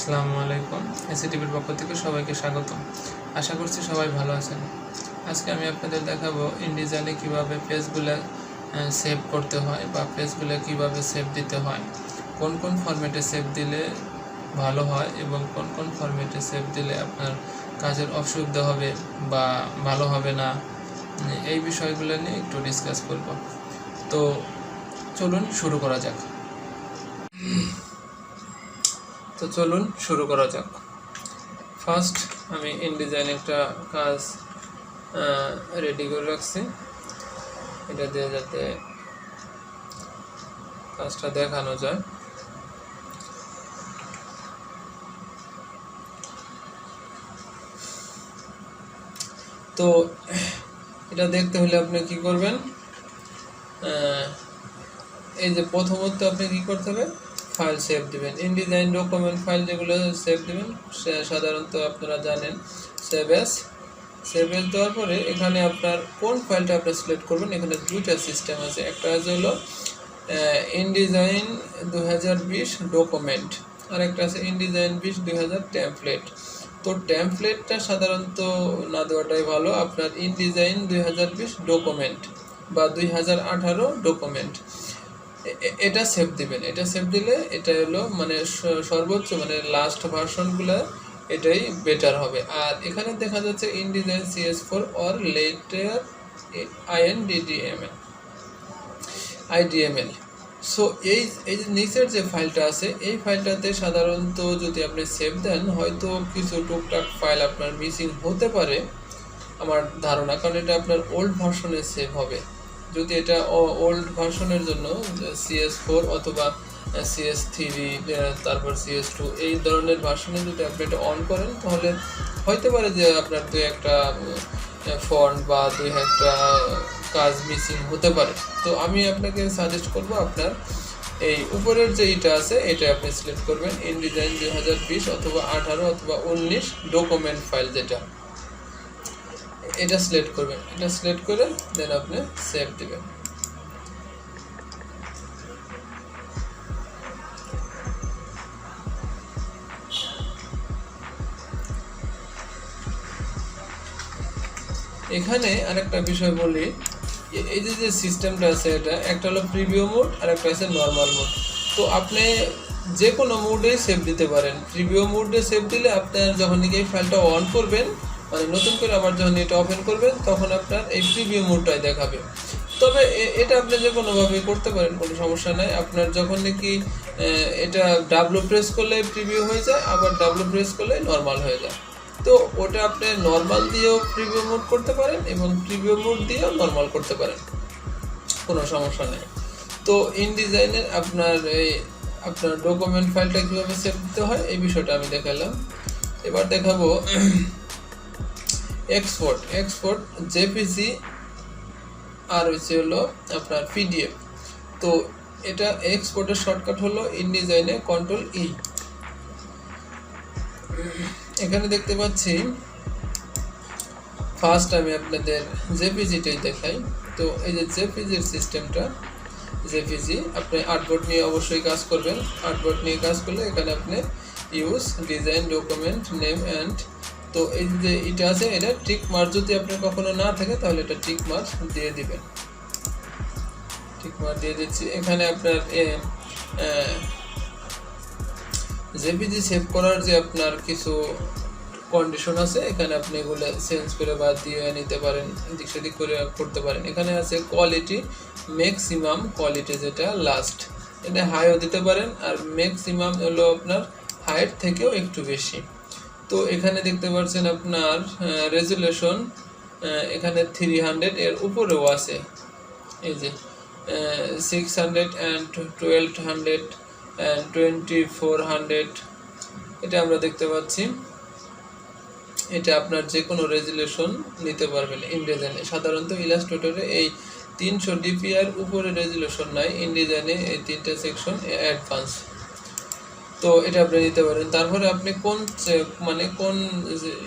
আসসালামু আলাইকুম। এসিটিভির পক্ষ থেকে সবাইকে স্বাগতম। আশা করছি সবাই ভালো আছেন। আজকে আমি আপনাদের দেখাবো ইনডিজাইনে কীভাবে পেজগুলো সেভ করতে হয় বা পেজগুলো কীভাবে সেভ দিতে হয়, কোন কোন ফরম্যাটে সেভ দিলে ভালো হয় এবং কোন কোন ফরম্যাটে সেভ দিলে আপনার কাজের অসুবিধা হবে বা ভালো হবে না, এই বিষয়গুলো নিয়ে একটু ডিসকাস করব। তো চলুন শুরু করা যাক। ফার্স্ট আমি ইনডিজাইন একটা কাজ রেডি করে রাখছি, এটা দিয়ে যাতে কাজটা দেখানো যায়। তো এটা দেখতে হলে আপনি কি করবেন, এই যে প্রথমত আপনি কি করতে হবে, ফাইল সেভ দিবেন। ইনডিজাইন ডকুমেন্ট ফাইল যেগুলো সেভ দিবেন সাধারণত আপনারা জানেন সেভ এস দেওয়ার পরে এখানে আপনার কোন ফাইলটা আপনি সিলেক্ট করবেন। এখানে দুইটা সিস্টেম আছে, একটা হলো ইনডিজাইন 2020 ডকুমেন্ট আর একটা আছে ইনডিজাইন 2020 টেমপ্লেট। তো টেমপ্লেটটা সাধারণত না দেওয়াটাই ভালো। আপনার ইনডিজাইন 2020 ডকুমেন্ট বা 2018 ডকুমেন্ট এটা সেভ দিবেন। এটা সেভ দিলে এটা হলো মানে সর্বোচ্চ মানে লাস্ট ভার্সনগুলো এটাই বেটার হবে। আর এখানে দেখা যাচ্ছে InDesign CS4 or letter IDML। So এই যে নিচের যে ফাইলটা আছে এই ফাইলটাতে সাধারণত যদি আপনি সেভ দেন হয়তো কিছু টুকটাক ফাইল আপনার মিসিং হতে পারে আমার ধারণা, কারণ এটা আপনার ওল্ড ভার্সনে সেভ হবে। যদি এটা ওল্ড ভার্সনের জন্য CS4 অথবা CS3 তারপর CS2 এই ধরনের ভার্সনে যদি আপনি এটা অন করেন তাহলে হইতে পারে যে আপনার দুই একটা ফন্ট বা দুই একটা কাজ মিসিং হতে পারে। তো আমি আপনাকে সাজেস্ট করব আপনার এই উপরের যে এটা আছে এটা আপনি সিলেক্ট করবেন, ইনডিজাইন 2020 অথবা 18 অথবা 19 ডকুমেন্ট ফাইল যেটা, এটা সিলেক্ট করবেন। এটা সিলেক্ট করে দেন আপনি সেভ দিবেন। এখানে আরেকটা বিষয় বলি, এই যে সিস্টেমটা আছে এটা একটা হলো প্রিভিউ মোড আর একটা আছে নর্মাল মোড। তো আপনি যে কোনো মোডে সেভ দিতে পারেন। প্রিভিউ মোডে সেভ দিলে আপনার যখন এই ফাইলটা অন করবেন মানে নতুন করে আবার যখন এটা ওপেন করবেন তখন আপনার এই প্রিভিউ মোডটাই দেখাবে। তবে এটা আপনি যে কোনোভাবে করতে পারেন, কোনো সমস্যা নাই। আপনার যখন নাকি এটা ডাব্লু প্রেস করলে প্রিভিউ হয়ে যায়, আবার ডাব্লু প্রেস করলে নর্মাল হয়ে যায়। তো ওটা আপনি নর্মাল দিয়েও প্রিভিউ মোড করতে পারেন এবং প্রিভিউ মোড দিয়েও নর্মাল করতে পারেন, কোনো সমস্যা নেই। তো ইনডিজাইনের আপনার ডকুমেন্ট ফাইলটা কীভাবে সেভ দিতে হয় এই বিষয়টা আমি দেখালাম। এবার দেখাবো এক্সপোর্ট জেপিজি আর হলো আপনার PDF। তো এটা এক্সপোর্টের শর্টকাট হলো ইনডিজাইনে Ctrl-E। এখানে দেখতে পাচ্ছি ফার্স্ট আমি আপনাদের জেপিজিটাই দেখাই। তো এই যে জেপিজির সিস্টেমটা, জেপিজি আপনি আর্টবোর্ড নিয়ে অবশ্যই কাজ করবেন। আর্টবোর্ড নিয়ে কাজ করলে এখানে আপনি use design document name and, তো এই যে এটা আছে এটা টিক মার্ক যদি আপনার কখনো না থাকে তাহলে এটা টিক মার্ক দিয়ে দিবেন। টিক মার্ক দিয়ে দিচ্ছি। এখানে আপনার জেপিজি সেভ করার যে আপনার কিছু কন্ডিশন আছে এখানে আপনি এগুলো চেঞ্জ করে বা দিয়ে নিতে পারেন, এদিক সেদিক করে করতে পারেন। এখানে আছে কোয়ালিটি ম্যাক্সিমাম কোয়ালিটি যেটা লাস্ট, এটা হাইও দিতে পারেন আর ম্যাক্সিমাম হলো আপনার হাইট থেকেও একটু বেশি। তো এখানে দেখতে পাচ্ছেন আপনার রেজুলেশন এখানে 300 এর উপরেও আছে, এই যে 600 and 1200 and 2400 এটা আমরা দেখতে পাচ্ছি। এটা আপনার যে কোনো রেজুলেশন নিতে পারবেন ইনডিজাইনে। সাধারণত ইলাস্ট্রেটরে এই 300 DPI উপরে রেজুলেশন নাই, ইনডিজাইনে এই তিনটা সেকশন অ্যাডভান্স। তো এটা আপনি নিতে পারেন। তারপরে আপনি কোন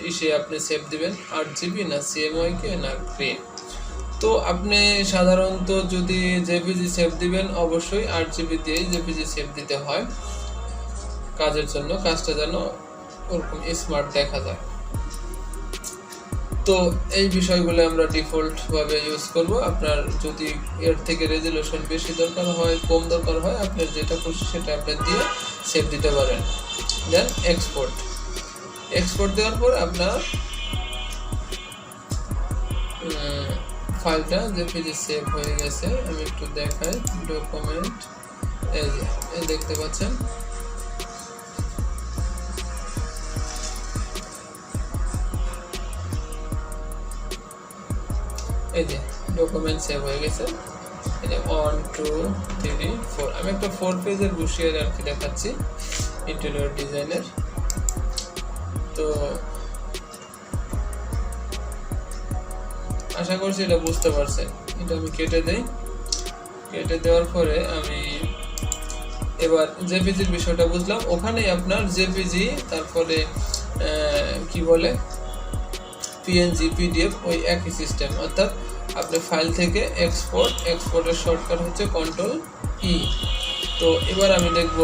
ইসে আপনি সেভ দিবেন, 8GB না CMYK না গ্রে। তো আপনি সাধারণত যদি জেপিজি সেভ দিবেন অবশ্যই 8GB দিয়ে জেপিজি সেভ দিতে হয়। কাজের জন্য কাজটা যেন ওরকম স্মার্ট দেখা যায়। তো এই বিষয়গুলো আমরা ডিফল্ট ভাবে ইউজ করব। আপনার যদি এর থেকে রেজুলেশন বেশি দরকার হয়, কম দরকার হয়, আপনার যেটা খুশি সেটা আপনি দিয়ে সেভ দিতে পারেন। দেন এক্সপোর্ট দেওয়ার পর আপনার ফাইলটা জেপিজি সেভ হয়ে গেছে। আমি একটু দেখাই, ডকুমেন্ট এই দেখতে পাচ্ছেন। এই যে ডকুমেন্ট সেভ হয়ে গেছে। এই যে 1 2 3 4 আমি একটা 4 পেজের ব্রোশিয়ার আর কি দেখাচ্ছি ইন্টেরিয়র ডিজাইনের। তো আশা করছি এটা বুঝতে পারছেন। এটা আমি কেটে দেই। কেটে দেওয়ার পরে আমি এবার জেপিজির বিষয়টা বুঝলাম। ওখানেই আপনার জেপিজি, তারপরে কি বলে পিএনজি, পিডিএফ ওই একই সিস্টেম। অর্থাৎ আপনি ফাইল থেকে এক্সপোর্টের শর্টকাট হচ্ছে কন্ট্রোল ই। তো এবার আমি দেখব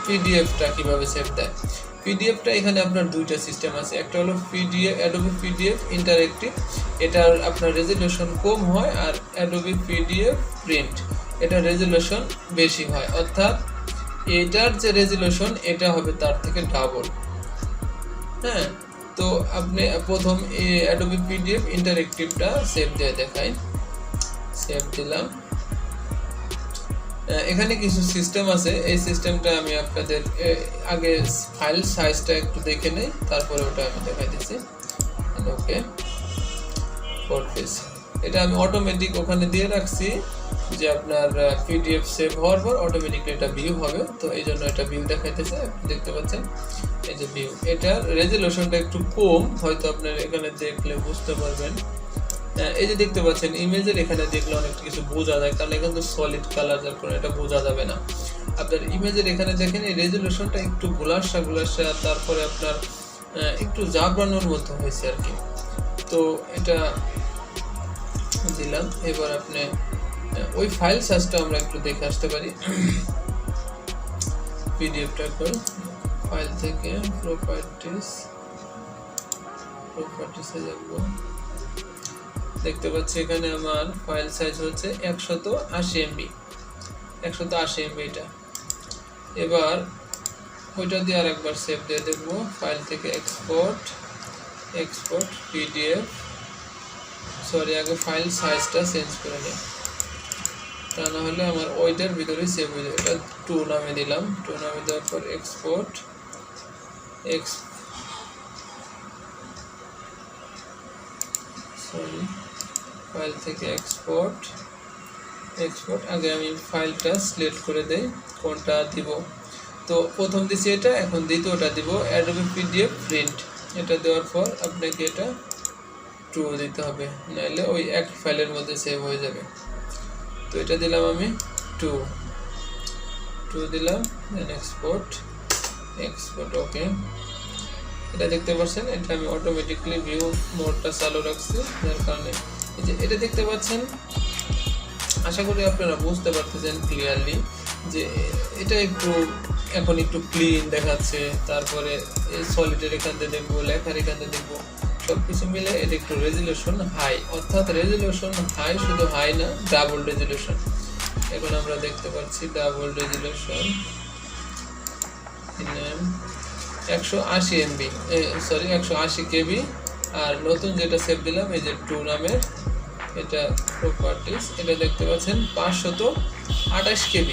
পিডিএফটা কিভাবে সেভ দেয়। পিডিএফটা এখানে আপনার দুইটা সিস্টেম আছে। একটা হলো পিডিএফ, অ্যাডোবি পিডিএফ ইন্টারেক্টিভ, এটার আপনার রেজুলেশন কম হয়। আর অ্যাডোবি পিডিএফ প্রিন্ট, এটা রেজুলেশন বেশি হয়। অর্থাৎ এটার যে রেজুলেশন এটা হবে তার থেকে ডাবল। হ্যাঁ, তো আপনি প্রথম এই অ্যাডোবি পিডিএফ ইন্টারেক্টিভটা সেভ দিয়ে দেখাই। সেভ দিলাম। এখানে কিছু সিস্টেম আছে, এই সিস্টেমটা আমি আপনাদের আগে ফাইল সাইজটা একটু দেখে নেই, তারপরে ওটা আমি দেখাই দিচ্ছি। ওকে, 4 পেজ, এটা আমি অটোমেটিক ওখানে দিয়ে রাখছি যে আপনার পিডিএফ সেভ হওয়ার পর অটোমেটিকলি এটা ভিউ হবে। তো এই জন্য এটা ভিউ দেখাইতেছে, দেখতে পাচ্ছেন এই যে ভিউ। এটার রেজুলেশনটা একটু কম, হয়তো আপনার এখানে দেখলে বুঝতে পারবেন। এই যে দেখতে পাচ্ছেন ইমেজের এখানে দেখলে অনেক কিছু বোঝা যায়, কারণ এখানে তো সলিড কালার, যার কারণে এটা বোঝা যাবে না। আপনার ইমেজের এখানে দেখেন এই রেজুলেশনটা একটু গোলাসা, তারপরে আপনার একটু জাবরানোর মতো হয়েছে আর কি। তো এটা দিলাম। এবার আপনি ওই ফাইল সাইজটা আমরা একটু দেখে আসতে পারি। পিডিএফটা কই, ফাইল থেকে প্রপার্টিসে যাব। দেখতে পাচ্ছি এখানে আমার ফাইল সাইজ হচ্ছে 180 MB, 180 MB এটা। এবার ওইটা দিয়ে আরেকবার সেভ দিয়ে দেখব। ফাইল থেকে এক্সপোর্ট পিডিএফ, সরি আগে ফাইল সাইজটা চেঞ্জ করে নিই, তা না হলে আমার ওইটার ভিতরে সেভ হয়ে যাবে। এটা 2 নামে দিলাম। 2 নামে দেওয়ার পর ফাইল থেকে এক্সপোর্ট। আগে আমি ফাইলটা সিলেক্ট করে দেই কোনটা দিব। তো প্রথম দিছি এটা, এখন দ্বিতীয়টা দিব অ্যাডোবি পিডিএফ প্রিন্ট। এটা দেওয়ার পর আপনাকে এটা 2 দিতে হবে, নাহলে ওই এক ফাইলের মধ্যে সেভ হয়ে যাবে। তো এটা দিলাম আমি 2 দিলাম, দেন এক্সপোর্ট। ওকে, এটা দেখতে পাচ্ছেন এটা আমি অটোমেটিকলি ভিউ মোডটা চালু রাখছি, যার কারণে এই যে এটা দেখতে পাচ্ছেন। আশা করি আপনারা বুঝতে পারতেছেন ক্লিয়ারলি যে এটা এখন একটু ক্লিন দেখাচ্ছে। তারপরে এই সলিডের এখান থেকে দেখবো, লেখার এখান থেকে দেখবো, সবকিছু মিলে এটা একটু রেজুলেশন হাই। অর্থাৎ রেজুলেশন হাই, শুধু হাই না, ডাবল রেজুলেশন। এখন আমরা দেখতে পাচ্ছি double resolution 180 MB, sorry 180 KB। আর নতুন যেটা সেভ দিলাম এই যে 2 নামের, এটা প্রপার্টিস, এটা দেখতে পাচ্ছেন 528 KB।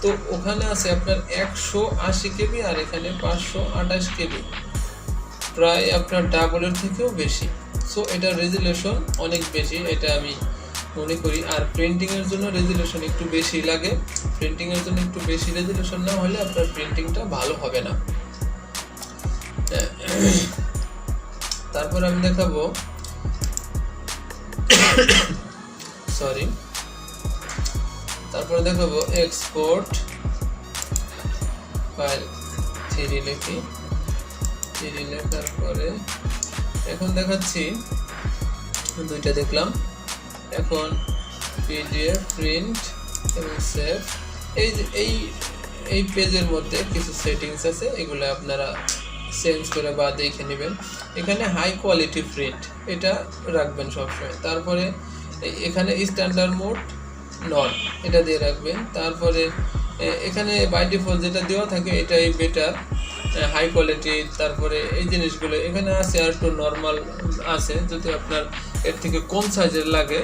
তো ওখানে আছে আপনার 180 KB আর এখানে 528 KB, প্রায় আপনার ডাবলের থেকেও বেশি। সো এটা রেজুলেশন অনেক বেশি, এটা আমি মনে করি। আর প্রিন্টিংয়ের জন্য রেজুলেশন একটু বেশি লাগে। প্রিন্টিংয়ের জন্য একটু বেশি রেজুলেশন না হলে আপনার প্রিন্টিংটা ভালো হবে না। তারপর আমি দেখাবো, এক্সপোর্ট ফাইল 3 লিখি। 3 লেখার পরে এখন দেখাচ্ছি, দুইটা দেখলাম। এখন পিডিএফ প্রিন্ট এবং সেভ। এই এই পেজের মধ্যে কিছু সেটিংস আছে, এগুলো আপনারা চেঞ্জ করে বা দেখে নেবেন। এখানে হাই কোয়ালিটি প্রিন্ট এটা রাখবেন সবসময়। তারপরে এখানে স্ট্যান্ডার্ড মোড নন এটা দিয়ে রাখবেন। তারপরে এখানে বাই ডিফল্ট যেটা দেওয়া থাকে এটাই বেটার, হাই কোয়ালিটি। তারপরে এই জিনিসগুলো এখানে আছে, আর একটু নর্মাল আছে। যদি আপনার এর থেকে কম সাইজের লাগে,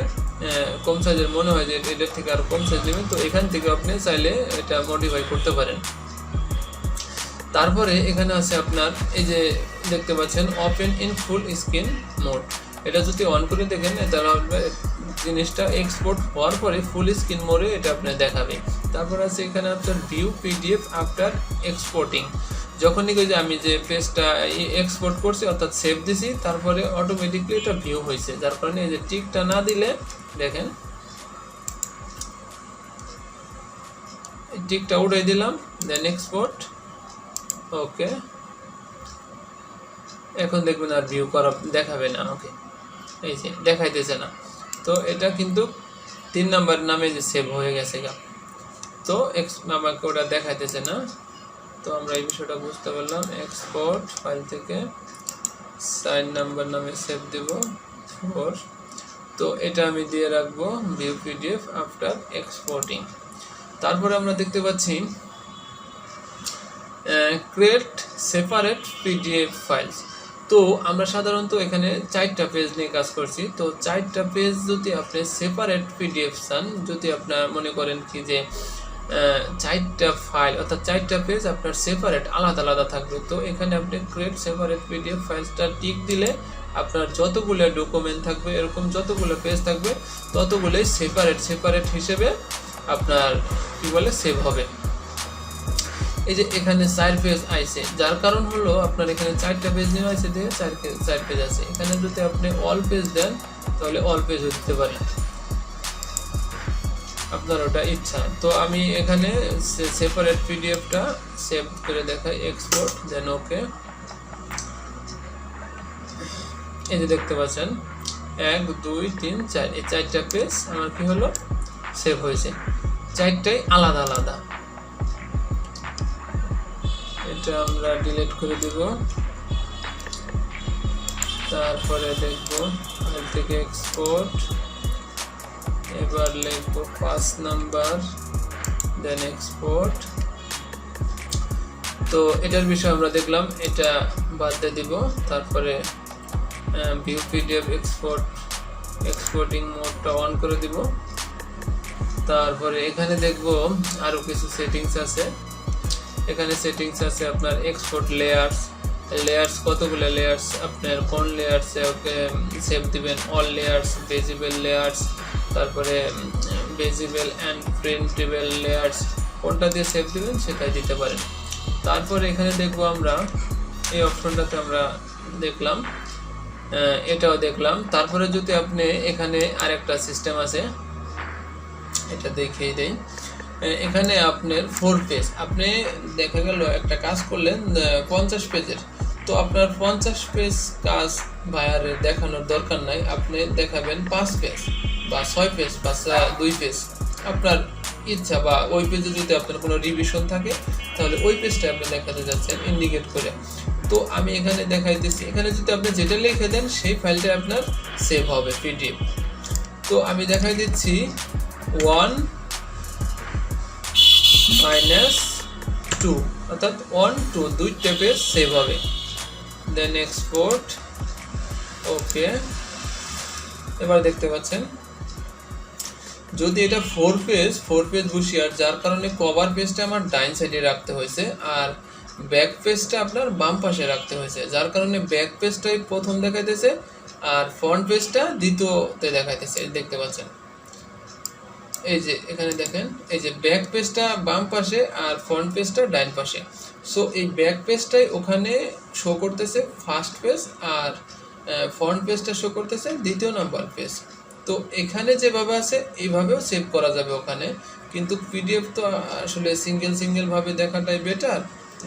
কম সাইজের মনে হয় যে এটার থেকে আরও কম সাইজ নেবেন, তো এখান থেকে আপনি চাইলে এটা মডিফাই করতে পারেন। তারপরে এখানে আছে আপনার এই যে দেখতে পাচ্ছেন open in full screen mode, এটা যদি অন করে দেখেন তাহলে জিনিসটা এক্সপোর্ট হওয়ার পরে ফুল স্ক্রিন মোডে এটা আপনি দেখাবে। তারপর আছে এখানে আপনার ভিউ পিডিএফ আফটার এক্সপোর্টিং, যখনই যে আমি যে পেজটা এক্সপোর্ট করছি অর্থাৎ সেভ দিছি, তারপরে অটোমেটিকলি এটা ভিউ হয়েছে। যার কারণে এই যে টিকটা না দিলে দেখেন টিকটা উঠাই দিলাম, দেন এক্সপোর্ট, ওকে। এখন দেখবেন আর ভিউ করা দেখাবে না, ওকে, এই যে দেখাইতেছে না। তো এটা কিন্তু 3 নাম্বার নামে যে সেভ হয়ে গেছে গা, তো আমাকে ওটা দেখাইতেছে না। তো আমরা এই বিষয়টা বুঝতে পারলাম। এক্সপোর্ট ফাইল থেকে 4 নাম্বার নামে সেভ দেব 4, তো এটা আমি দিয়ে রাখবো ভিউ পিডিএফ আফটার এক্সপোর্টিং। তারপরে আমরা দেখতে পাচ্ছি ক্রিয়েট সেপারেট পিডিএফ ফাইলস। তো আমরা সাধারণত এখানে 4টা পেজ নিয়ে কাজ করছি। তো 4টা পেজ যদি আপনি সেপারেট পিডিএফ চান, যদি আপনার মনে করেন কি যে 4টা ফাইল অর্থাৎ 4টা পেজ আপনার সেপারেট আলাদা আলাদা থাকবে, তো এখানে আপনি ক্রিয়েট সেপারেট পিডিএফ ফাইলসটা টিক দিলে আপনার যতগুলো ডকুমেন্ট থাকবে, এরকম যতগুলো পেজ থাকবে ততগুলোই সেপারেট হিসেবে আপনার কি বলে সেভ হবে। এই যে এখানে 4 পেজ আইছে, যার কারণ হলো আপনার এখানে 4টা পেজ নেওয়া আছে, দিয়ে 4 পেজ আছে। এখানে যদি আপনি অল পেজ দেন তাহলে অল পেজ দিতে পারেন, আপনার ওটা ইচ্ছা। তো আমি এখানে সেপারেট পিডিএফটা সেভ করে দেখাই, এক্সপোর্ট, দেন ওকে। এই যে দেখতে পাচ্ছেন 1 2 3 4 এই 4টা পেজ আমার কি হলো সেভ হয়েছে, 4টাই আলাদা আলাদা। এটা আমরা ডিলিট করে দিব। তারপরে দেখব ফাইল থেকে এক্সপোর্ট, এবার লিখব 5 নাম্বার, দেন এক্সপোর্ট। তো এটার বিষয় আমরা দেখলাম, এটা বাদ দিয়ে দিব। তারপরে ভিউ পিডিএফ এক্সপোর্টিং মোডটা অন করে দিব। তারপরে এখানে দেখব আরো কিছু সেটিংস আছে। এখানে সেটিংস আছে আপনার এক্সপোর্ট লেয়ার্স কতগুলো লেয়ার্স আপনার কোন লেয়ার্সে ওকে সেভ দিবেন, অল লেয়ার্স, ভিজিবল লেয়ার্স, তারপরে ভিজিবল অ্যান্ড প্রিন্টেবল লেয়ার্স, কোনটা দিয়ে সেভ দিবেন সেটাই দিতে পারেন। তারপরে এখানে দেখব আমরা এই অপশনটাতে আমরা দেখলাম, এটাও দেখলাম। তারপরে যদি আপনি এখানে আরেকটা সিস্টেম আছে, এটা দেখিয়ে দেই। এখানে আপনার 4 পেজ, আপনি দেখা গেল একটা কাজ করলেন 50 পেজের, তো আপনার 50 পেজ কাজ বাইরে দেখানোর দরকার নাই, আপনি দেখাবেন 5 পেজ বা 6 পেজ বা 2 পেজ, আপনার ইচ্ছা। বা ওই পেজে যদি আপনার কোনো রিভিশন থাকে তাহলে ওই পেজটা আপনি দেখাতে যাচ্ছেন ইন্ডিকেট করে। তো আমি এখানে দেখাইতেছি, এখানে যদি আপনি যেটা লিখে দেন সেই ফাইলটা আপনার সেভ হবে পিডিএফ। তো আমি দেখাই দিচ্ছি 1 - 2 অর্থাৎ 1 2 দুইটা পেজ সেভ হবে, দেন এক্সপোর্ট, ওকে। এবার দেখতে পাচ্ছেন যদি এটা 4 পেজ বসিয়ে, যার কারণে কভার পেজটা আমার ডাইন সাইডে রাখতে হয়েছে আর ব্যাক পেজটা আপনার বাম পাশে রাখতে হয়েছে, যার কারণে ব্যাক পেজটাই প্রথম দেখাইতেছে আর ফ্রন্ট পেজটা দ্বিতীয়তে দেখাইতেছে। দেখতে পাচ্ছেন এই যে এখানে দেখেন, এই যে ব্যাক পেজটা বাম পাশে আর ফ্রন্ট পেজটা ডাইন পাশে। সো এই ব্যাক পেজটাই ওখানে শো করতেছে ফার্স্ট পেজ আর ফ্রন্ট পেজটা শো করতেছে 2 নাম্বার পেজ। তো এখানে যেভাবে আছে এইভাবেও সেভ করা যাবে ওখানে, কিন্তু পিডিএফ তো আসলে সিঙ্গেল ভাবে দেখাটাই বেটার,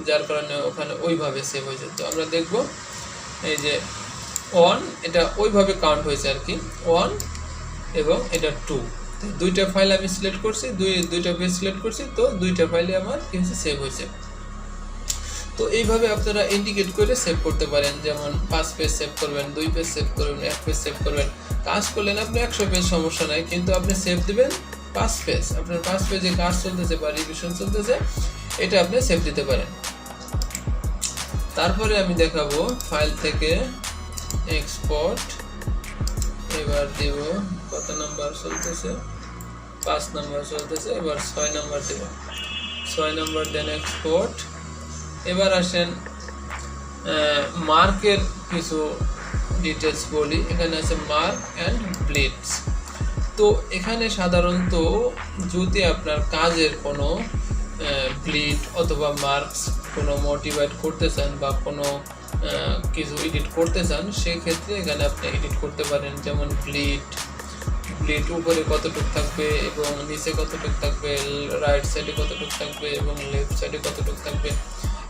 যার কারণে ওখানে ওইভাবে সেভ হয়েছে। তো আমরা দেখব এই যে 1 এটা ওইভাবে কাউন্ট হয়েছে আর কি, 1 এবং এটা 2, দুইটা ফাইল আমি সিলেক্ট করছি, দুইটা পেজ সিলেক্ট করছি, তো দুইটা ফাইলে আমার কি হয়েছে, সেভ হয়েছে। তো এইভাবে আপনারা ইন্ডিকেট করে সেভ করতে পারেন, যেমন 5 পেজ সেভ করবেন, 2 পেজ সেভ করবেন, 1 পেজ সেভ করবেন। কাজ করলেন আপনি 100 পেজ, সমস্যা নাই, কিন্তু আপনি সেভ দিবেন 5 পেজ। আপনার 5 পেজে কাজ চলতেছে বা রিভিশন চলতেছে, এটা আপনি সেভ দিতে পারেন। তারপরে আমি দেখাবো ফাইল থেকে এক্সপোর্ট, এবার দিব কত নাম্বার চলতেছে, 5 নাম্বার চলতেছে, এবার 6 নাম্বার দেব, 6 নাম্বার দেন এক্সপোর্ট। এবার আসেন মার্কের কিছু ডিটেলস বলি। এখানে আছে মার্ক অ্যান্ড ব্লিডস। তো এখানে সাধারণত যদি আপনার কাজের কোনো ব্লিড অথবা মার্কস কোনো মোটিভেট করতে চান বা কোনো কিছু এডিট করতে চান, সেক্ষেত্রে এখানে আপনি এডিট করতে পারেন। যেমন ব্লিড উপরে কতটুকু থাকবে এবং নিচে কতটুকু থাকবে, রাইট সাইডে কতটুকু থাকবে এবং লেফট সাইডে কতটুকু থাকবে,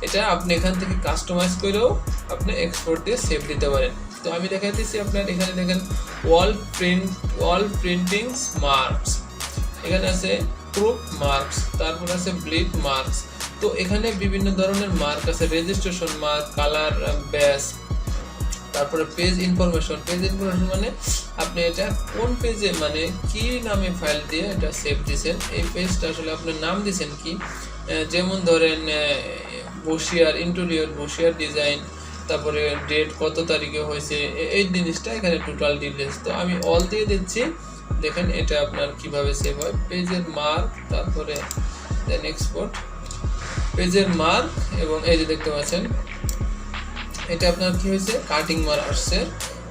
এটা আপনি এখান থেকে কাস্টমাইজ করেও আপনি এক্সপোর্ট দিয়ে সেভ দিতে পারেন। তো আমি দেখাইতেছি আপনার, এখানে দেখেন ওয়াল প্রিন্টিংস মার্কস, এখানে আছে প্রুফ মার্কস, তারপর আছে ব্লিড মার্কস। তো এখানে বিভিন্ন ধরনের মার্ক আছে, রেজিস্ট্রেশন মার্ক, কালার ব্যাস, তারপরে পেজ ইনফরমেশন। মানে আপনি এটা কোন পেজে, মানে কি নামে ফাইল দিয়ে এটা সেভ দিয়েছেন, এই পেজটা আসলে আপনার নাম দিয়েছেন কি, যেমন ধরেন বসিয়ার ইন্টেরিয়র, বসিয়ার ডিজাইন, তারপরে ডেট কত তারিখে হয়েছে, এই জিনিসটা এখানে টোটাল ডিটেলস। তো আমি অল দিয়ে দিচ্ছি, দেখেন এটা আপনার কিভাবে সেভ হয়। পেজের মার্ক, তারপরে দেন এক্সপোর্ট, পেজের মার্ক, এবং এই যে দেখতে পাচ্ছেন এটা আপনার কি হয়েছে, কাটিং মার্ক আসছে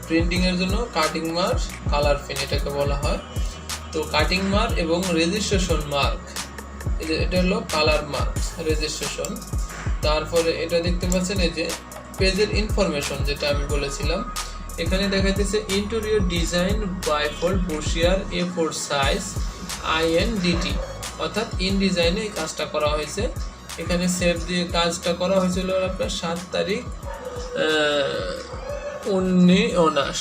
প্রিন্টিং এর জন্য, কাটিং মার্ক, কালার পেন এটাকে বলা হয়। তো কাটিং মার্ক এবং রেজিস্ট্রেশন মার্ক, এটা হলো কালার মার্ক রেজিস্ট্রেশন। তারপরে এটা দেখতে পাচ্ছেন এই যে পেজের ইনফরমেশন, যেটা আমি বলেছিলাম, এখানে দেখাইতেছে ইন্টেরিয়র ডিজাইন বাইফোল্ড বসিয়ার A4 সাইজ INDT, অর্থাৎ ইন ডিজাইনে এই কাজটা করা হয়েছে। এখানে সেভ দিয়ে কাজটা করা হয়েছিল আপনার 7 তারিখ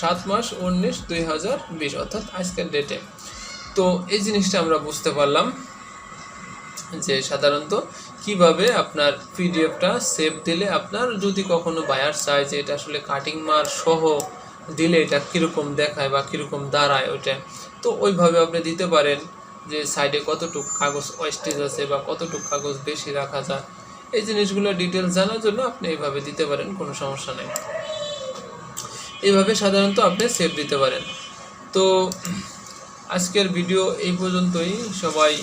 7 মাস 19 2020, অর্থাৎ আজকের ডেটে। তো এই জিনিসটা আমরা বুঝতে পারলাম যে সাধারণত কিভাবে আপনার পিডিএফটা সেভ দিলে আপনার যদি কখনো বায়ার চায় যে এটা আসলে কাটিং মার্ক সহ দিলে এটা কীরকম দেখায় বা কীরকম দাঁড়ায় ওইটা, তো ওইভাবে আপনি দিতে পারেন যে সাইডে কতটুকু কাগজ ওয়েস্টেজ আছে বা কতটুকু কাগজ বেশি রাখা যায়, এই জিনিসগুলো ডিটেলস জানার জন্য আপনি এইভাবে দিতে পারেন, কোনো সমস্যা নেই। এইভাবে সাধারণত আপনি সেভ দিতে পারেন। তো আজকের ভিডিও এই পর্যন্তই। সবাই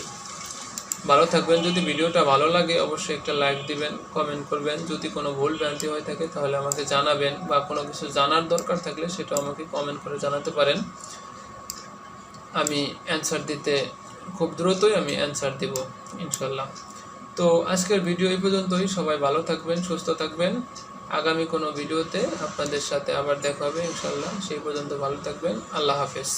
ভালো থাকবেন। যদি ভিডিওটা ভালো লাগে অবশ্যই একটা লাইক দিবেন, কমেন্ট করবেন। যদি কোনো ভুল ভ্রান্তি হয়ে থাকে তাহলে আমাকে জানাবেন, বা কোনো কিছু জানার দরকার থাকলে সেটা আমাকে কমেন্ট করে জানাতে পারেন। আমি অ্যান্সার দিতে খুব দ্রুতই আমি অ্যান্সার দেব ইনশাল্লাহ। তো আজকের ভিডিও এই পর্যন্তই। সবাই ভালো থাকবেন, সুস্থ থাকবেন। আগামী কোনো ভিডিওতে আপনাদের সাথে আবার দেখা হবে ইনশাল্লাহ। সেই পর্যন্ত ভালো থাকবেন। আল্লাহ হাফেজ।